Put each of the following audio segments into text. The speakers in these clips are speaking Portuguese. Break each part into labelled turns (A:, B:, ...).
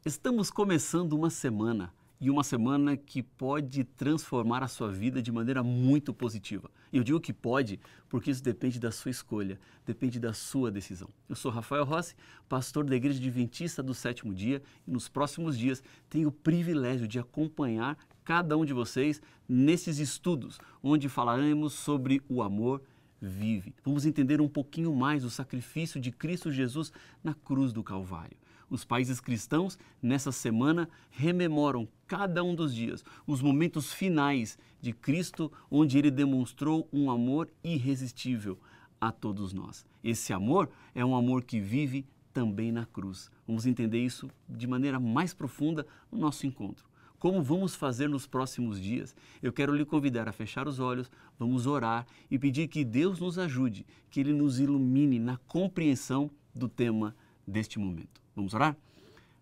A: Estamos começando uma semana e uma semana que pode transformar a sua vida de maneira muito positiva. E eu digo que pode porque isso depende da sua escolha, depende da sua decisão. Eu sou Rafael Rossi, pastor da Igreja Adventista do Sétimo Dia e nos próximos dias tenho o privilégio de acompanhar cada um de vocês nesses estudos onde falaremos sobre o amor vive. Vamos entender um pouquinho mais o sacrifício de Cristo Jesus na cruz do Calvário. Os países cristãos, nessa semana, rememoram cada um dos dias, os momentos finais de Cristo, onde ele demonstrou um amor irresistível a todos nós. Esse amor é um amor que vive também na cruz. Vamos entender isso de maneira mais profunda no nosso encontro. Como vamos fazer nos próximos dias? Eu quero lhe convidar a fechar os olhos, vamos orar e pedir que Deus nos ajude, que Ele nos ilumine na compreensão do tema deste momento. Vamos orar?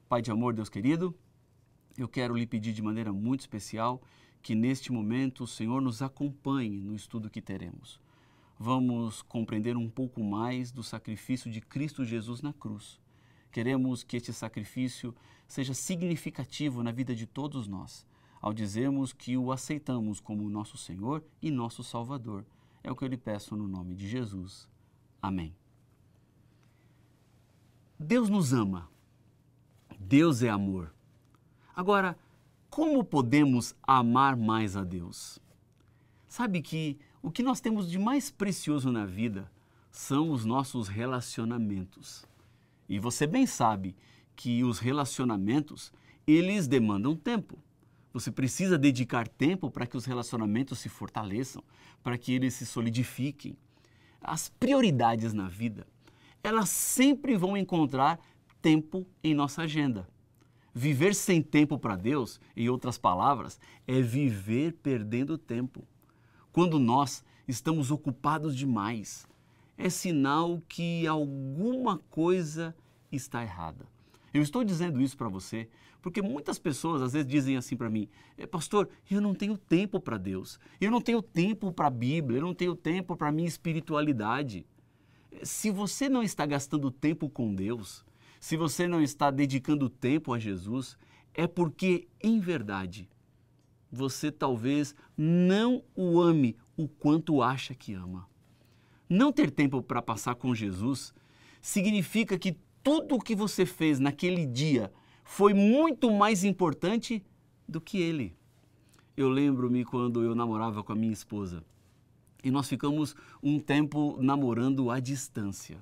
A: Pai de amor, Deus querido, eu quero lhe pedir de maneira muito especial que neste momento o Senhor nos acompanhe no estudo que teremos. Vamos compreender um pouco mais do sacrifício de Cristo Jesus na cruz. Queremos que este sacrifício seja significativo na vida de todos nós, ao dizermos que o aceitamos como nosso Senhor e nosso Salvador. É o que eu lhe peço no nome de Jesus. Amém. Deus nos ama. Deus é amor. Agora, como podemos amar mais a Deus? Sabe que o que nós temos de mais precioso na vida são os nossos relacionamentos. E você bem sabe que os relacionamentos, eles demandam tempo. Você precisa dedicar tempo para que os relacionamentos se fortaleçam, para que eles se solidifiquem. As prioridades na vida, elas sempre vão encontrar tempo em nossa agenda. Viver sem tempo para Deus, em outras palavras, é viver perdendo tempo. Quando nós estamos ocupados demais, é sinal que alguma coisa está errada. Eu estou dizendo isso para você porque muitas pessoas às vezes dizem assim para mim: pastor, eu não tenho tempo para Deus, eu não tenho tempo para a Bíblia, eu não tenho tempo para a minha espiritualidade. Se você não está gastando tempo com Deus, se você não está dedicando tempo a Jesus, é porque, em verdade, você talvez não o ame o quanto acha que ama. Não ter tempo para passar com Jesus significa que tudo o que você fez naquele dia foi muito mais importante do que Ele. Eu lembro-me quando eu namorava com a minha esposa. E nós ficamos um tempo namorando à distância.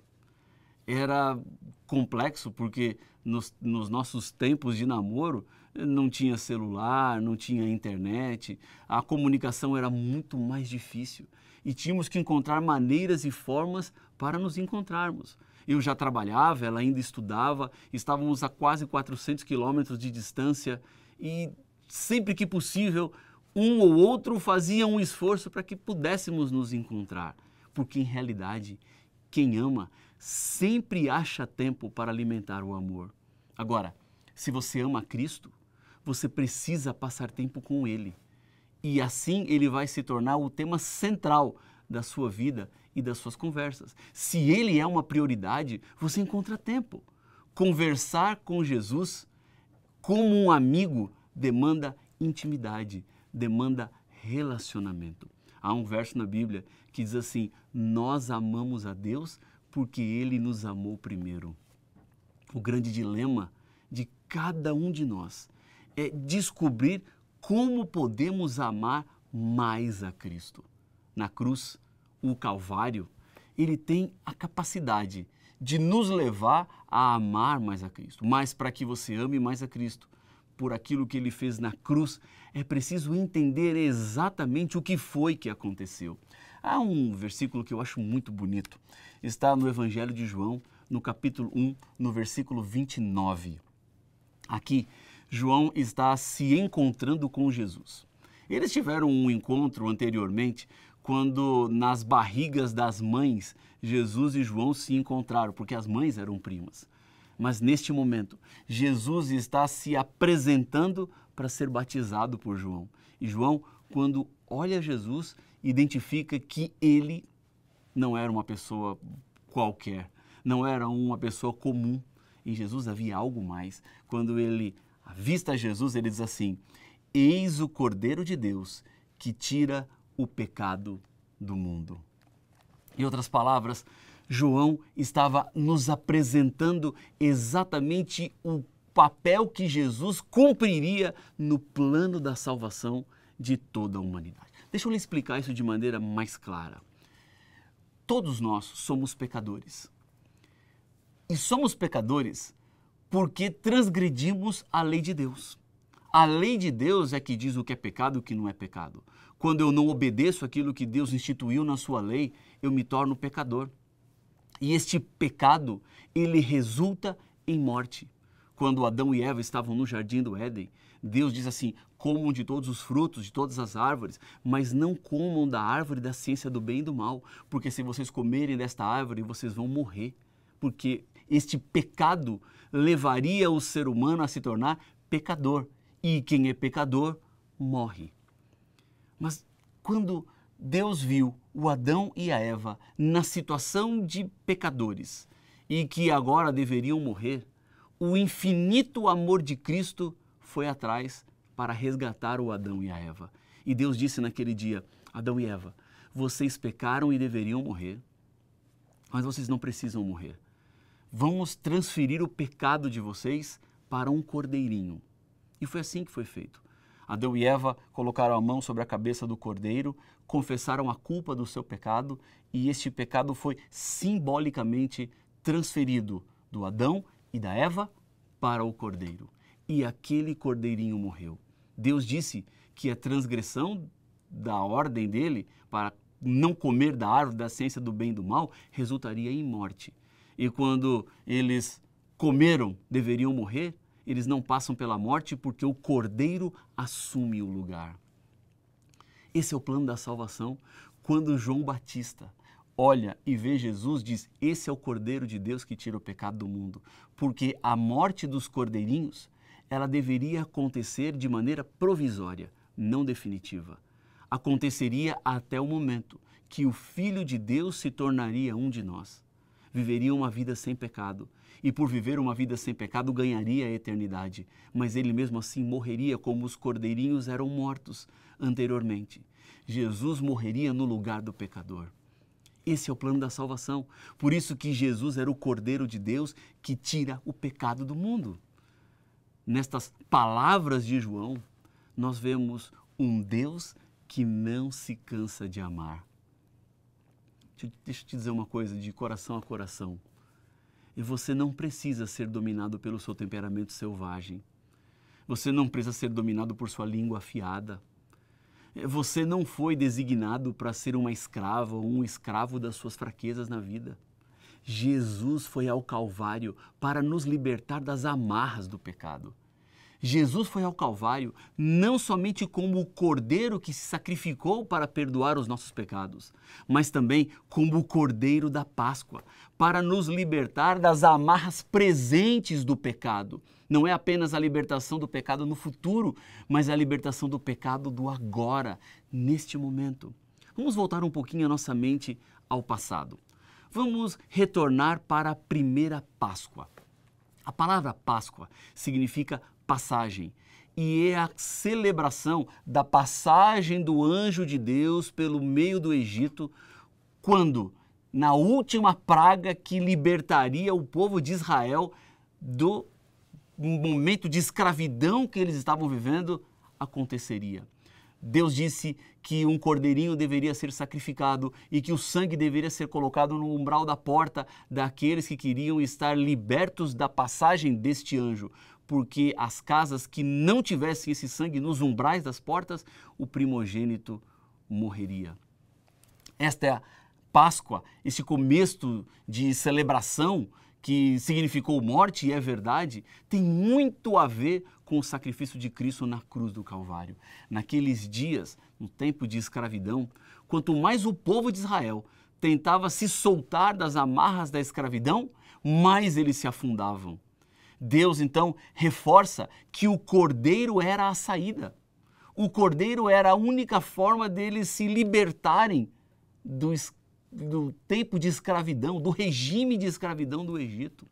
A: Era complexo porque nos nossos tempos de namoro não tinha celular, não tinha internet, a comunicação era muito mais difícil e tínhamos que encontrar maneiras e formas para nos encontrarmos. Eu já trabalhava, ela ainda estudava, estávamos a quase 400 quilômetros de distância e sempre que possível um ou outro fazia um esforço para que pudéssemos nos encontrar, porque em realidade, quem ama sempre acha tempo para alimentar o amor. Agora, se você ama Cristo, você precisa passar tempo com Ele. E assim Ele vai se tornar o tema central da sua vida e das suas conversas. Se Ele é uma prioridade, você encontra tempo. Conversar com Jesus como um amigo demanda intimidade, demanda relacionamento. Há um verso na Bíblia que diz assim: nós amamos a Deus porque Ele nos amou primeiro. O grande dilema de cada um de nós é descobrir como podemos amar mais a Cristo. Na cruz, o Calvário, Ele tem a capacidade de nos levar a amar mais a Cristo. Mas para que você ame mais a Cristo, por aquilo que Ele fez na cruz, é preciso entender exatamente o que foi que aconteceu. Há um versículo que eu acho muito bonito. Está no Evangelho de João, no capítulo 1, no versículo 29. Aqui, João está se encontrando com Jesus. Eles tiveram um encontro anteriormente, quando nas barrigas das mães, Jesus e João se encontraram, porque as mães eram primas. Mas neste momento, Jesus está se apresentando para ser batizado por João. E João, quando olha Jesus, identifica que ele não era uma pessoa qualquer, não era uma pessoa comum. em Jesus havia algo mais. Quando ele avista Jesus, ele diz assim: eis o Cordeiro de Deus que tira o pecado do mundo. Em outras palavras, João estava nos apresentando exatamente o papel que Jesus cumpriria no plano da salvação de toda a humanidade. Deixa eu lhe explicar isso de maneira mais clara. Todos nós somos pecadores. E somos pecadores porque transgredimos a lei de Deus. A lei de Deus é que diz o que é pecado e o que não é pecado. Quando eu não obedeço aquilo que Deus instituiu na sua lei, eu me torno pecador. E este pecado, ele resulta em morte. Quando Adão e Eva estavam no jardim do Éden, Deus diz assim: comam de todos os frutos, de todas as árvores, mas não comam da árvore da ciência do bem e do mal, porque se vocês comerem desta árvore, vocês vão morrer. Porque este pecado levaria o ser humano a se tornar pecador. E quem é pecador, morre. Mas quando Deus viu o Adão e a Eva na situação de pecadores e que agora deveriam morrer, o infinito amor de Cristo foi atrás para resgatar o Adão e a Eva. E Deus disse naquele dia: Adão e Eva, vocês pecaram e deveriam morrer, mas vocês não precisam morrer. Vamos transferir o pecado de vocês para um cordeirinho. E foi assim que foi feito. Adão e Eva colocaram a mão sobre a cabeça do cordeiro, confessaram a culpa do seu pecado e este pecado foi simbolicamente transferido do Adão e da Eva para o cordeiro. E aquele cordeirinho morreu. Deus disse que a transgressão da ordem dele para não comer da árvore da ciência do bem e do mal resultaria em morte. E quando eles comeram, deveriam morrer, eles não passam pela morte porque o Cordeiro assume o lugar. Esse é o plano da salvação. Quando João Batista olha e vê Jesus, diz: esse é o Cordeiro de Deus que tira o pecado do mundo. Porque a morte dos cordeirinhos, ela deveria acontecer de maneira provisória, não definitiva. Aconteceria até o momento que o Filho de Deus se tornaria um de nós. Viveria uma vida sem pecado. E por viver uma vida sem pecado, ganharia a eternidade. Mas ele mesmo assim morreria como os cordeirinhos eram mortos anteriormente. Jesus morreria no lugar do pecador. Esse é o plano da salvação. Por isso que Jesus era o Cordeiro de Deus que tira o pecado do mundo. Nestas palavras de João, nós vemos um Deus que não se cansa de amar. Deixa eu te dizer uma coisa de coração a coração. E você não precisa ser dominado pelo seu temperamento selvagem. Você não precisa ser dominado por sua língua afiada. Você não foi designado para ser uma escrava ou um escravo das suas fraquezas na vida. Jesus foi ao Calvário para nos libertar das amarras do pecado. Jesus foi ao Calvário não somente como o Cordeiro que se sacrificou para perdoar os nossos pecados, mas também como o Cordeiro da Páscoa, para nos libertar das amarras presentes do pecado. Não é apenas a libertação do pecado no futuro, mas a libertação do pecado do agora, neste momento. Vamos voltar um pouquinho a nossa mente ao passado. Vamos retornar para a primeira Páscoa. A palavra Páscoa significa passagem e é a celebração da passagem do anjo de Deus pelo meio do Egito, quando, na última praga que libertaria o povo de Israel do momento de escravidão que eles estavam vivendo, aconteceria. Deus disse que um cordeirinho deveria ser sacrificado e que o sangue deveria ser colocado no umbral da porta daqueles que queriam estar libertos da passagem deste anjo, porque as casas que não tivessem esse sangue nos umbrais das portas, o primogênito morreria. Esta é a Páscoa, esse começo de celebração que significou morte e é verdade, tem muito a ver com o sacrifício de Cristo na cruz do Calvário. Naqueles dias, no tempo de escravidão, quanto mais o povo de Israel tentava se soltar das amarras da escravidão, mais eles se afundavam. Deus, então, reforça que o Cordeiro era a saída. O Cordeiro era a única forma deles se libertarem do tempo de escravidão, do regime de escravidão do Egito.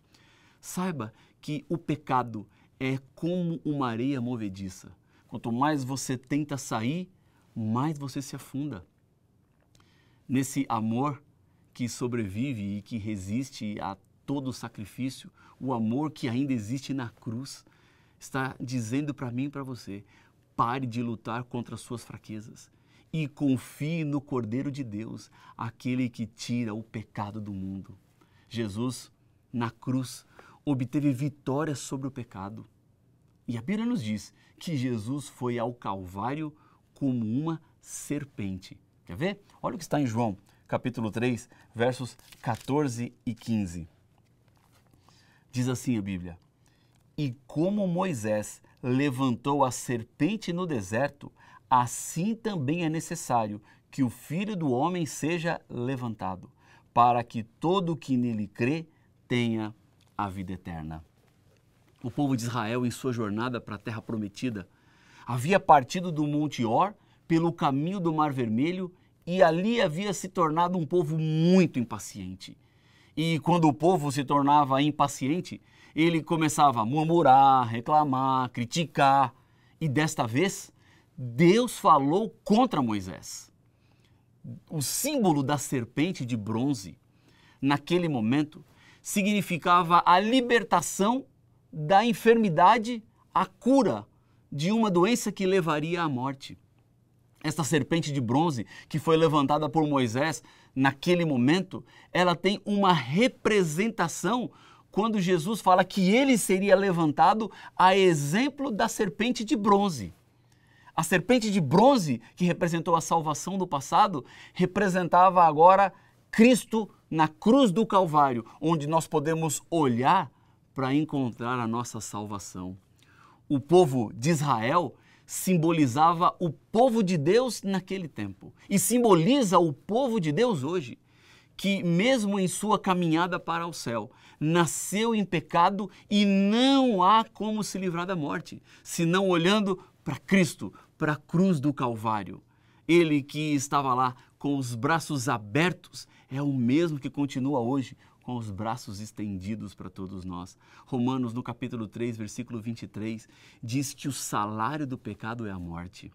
A: Saiba que o pecado é como uma areia movediça. Quanto mais você tenta sair, mais você se afunda. Nesse amor que sobrevive e que resiste a todo o sacrifício, o amor que ainda existe na cruz, está dizendo para mim e para você, pare de lutar contra as suas fraquezas e confie no Cordeiro de Deus, aquele que tira o pecado do mundo. Jesus, na cruz, obteve vitória sobre o pecado. E a Bíblia nos diz que Jesus foi ao Calvário como uma serpente. Quer ver? Olha o que está em João, capítulo 3, versos 14 e 15. Diz assim a Bíblia: E como Moisés levantou a serpente no deserto, assim também é necessário que o Filho do Homem seja levantado, para que todo o que nele crê tenha a vida eterna. O povo de Israel, em sua jornada para a Terra Prometida, havia partido do Monte Or pelo caminho do Mar Vermelho e ali havia se tornado um povo muito impaciente. E quando o povo se tornava impaciente, ele começava a murmurar, reclamar, criticar. E desta vez, Deus falou contra Moisés. O símbolo da serpente de bronze, naquele momento, significava a libertação da enfermidade, a cura de uma doença que levaria à morte. Esta serpente de bronze que foi levantada por Moisés naquele momento, ela tem uma representação quando Jesus fala que ele seria levantado a exemplo da serpente de bronze. A serpente de bronze, que representou a salvação do passado, representava agora Cristo na cruz do Calvário, onde nós podemos olhar para encontrar a nossa salvação. O povo de Israel simbolizava o povo de Deus naquele tempo e simboliza o povo de Deus hoje, que mesmo em sua caminhada para o céu, nasceu em pecado e não há como se livrar da morte, senão olhando para Cristo, para a cruz do Calvário. Ele que estava lá com os braços abertos é o mesmo que continua hoje com os braços estendidos para todos nós. Romanos, no capítulo 3, versículo 23, diz que o salário do pecado é a morte.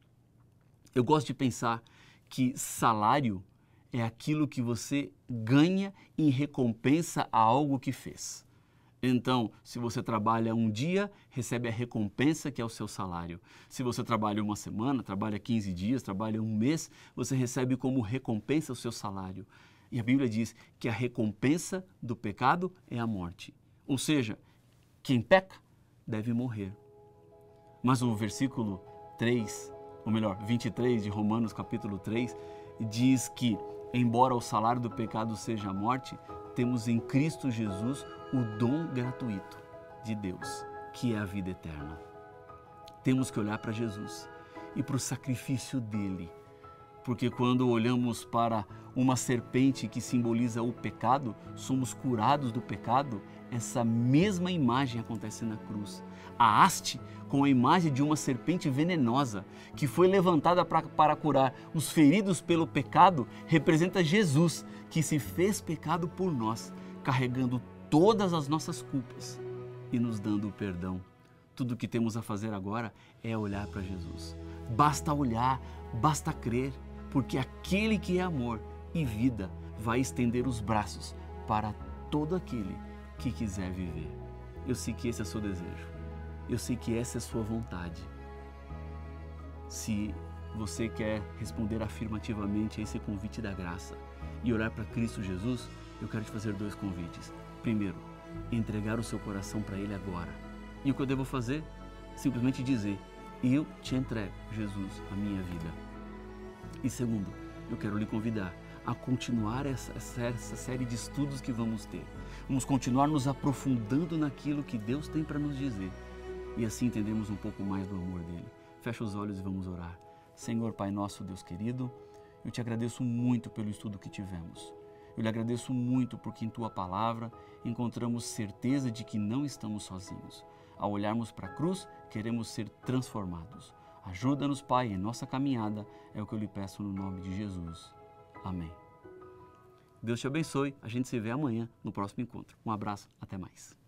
A: Eu gosto de pensar que salário é aquilo que você ganha em recompensa a algo que fez. Então, se você trabalha um dia, recebe a recompensa que é o seu salário. Se você trabalha uma semana, trabalha 15 dias, trabalha um mês, você recebe como recompensa o seu salário. E a Bíblia diz que a recompensa do pecado é a morte. Ou seja, quem peca deve morrer. Mas o versículo 3, ou melhor, 23 de Romanos capítulo 3, diz que, embora o salário do pecado seja a morte, temos em Cristo Jesus o dom gratuito de Deus, que é a vida eterna. Temos que olhar para Jesus e para o sacrifício dele, porque quando olhamos para uma serpente que simboliza o pecado, somos curados do pecado, essa mesma imagem acontece na cruz. A haste, com a imagem de uma serpente venenosa, que foi levantada para curar os feridos pelo pecado, representa Jesus, que se fez pecado por nós, carregando todas as nossas culpas e nos dando o perdão. Tudo o que temos a fazer agora é olhar para Jesus. Basta olhar, basta crer, porque aquele que é amor e vida vai estender os braços para todo aquele que quiser viver. Eu sei que esse é o seu desejo. Eu sei que essa é a sua vontade. Se você quer responder afirmativamente a esse convite da graça e olhar para Cristo Jesus, eu quero te fazer 2 convites. Primeiro, entregar o seu coração para Ele agora. E o que eu devo fazer? Simplesmente dizer: eu te entrego, Jesus, a minha vida. E segundo, eu quero lhe convidar a continuar essa série de estudos que vamos ter. Vamos continuar nos aprofundando naquilo que Deus tem para nos dizer e assim entendemos um pouco mais do amor dele. Fecha os olhos e vamos orar. Senhor, Pai nosso, Deus querido, eu te agradeço muito pelo estudo que tivemos. Eu lhe agradeço muito porque em Tua Palavra encontramos certeza de que não estamos sozinhos. Ao olharmos para a cruz, queremos ser transformados. Ajuda-nos, Pai, em nossa caminhada, é o que eu lhe peço no nome de Jesus. Amém. Deus te abençoe. A gente se vê amanhã no próximo encontro. Um abraço, até mais.